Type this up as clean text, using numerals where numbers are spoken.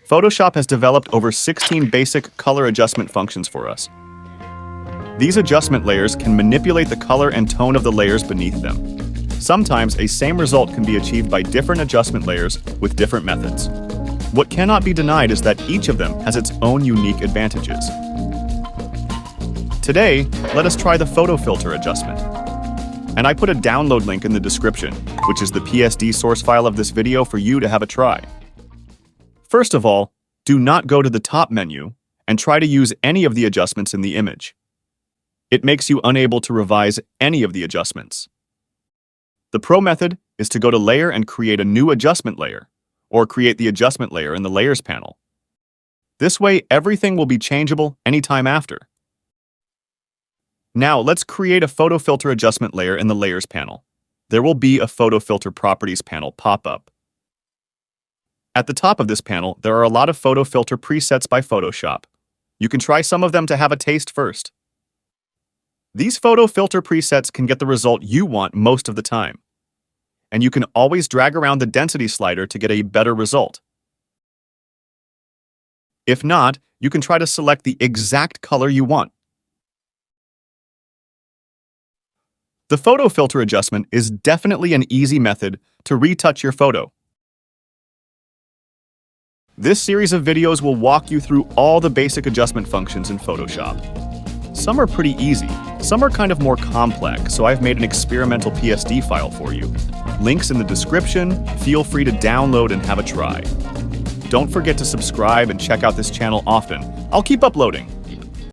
Photoshop has developed over 16 basic color adjustment functions for us. These adjustment layers can manipulate the color and tone of the layers beneath them. Sometimes a same result can be achieved by different adjustment layers with different methods. What cannot be denied is that each of them has its own unique advantages. Today, let us try the photo filter adjustment. And I put a download link in the description, which is the PSD source file of this video for you to have a try. First of all, do not go to the top menu and try to use any of the adjustments in the image. It makes you unable to revise any of the adjustments. The pro method is to go to Layer and create a new adjustment layer, or create the adjustment layer in the Layers panel. This way, everything will be changeable anytime after. Now, let's create a photo filter adjustment layer in the Layers panel. There will be a Photo Filter Properties panel pop up. At the top of this panel, there are a lot of photo filter presets by Photoshop. You can try some of them to have a taste first. These photo filter presets can get the result you want most of the time. And you can always drag around the density slider to get a better result. If not, you can try to select the exact color you want. The photo filter adjustment is definitely an easy method to retouch your photo. This series of videos will walk you through all the basic adjustment functions in Photoshop. Some are pretty easy, some are kind of more complex, so I've made an experimental PSD file for you. Links in the description, feel free to download and have a try. Don't forget to subscribe and check out this channel often. I'll keep uploading.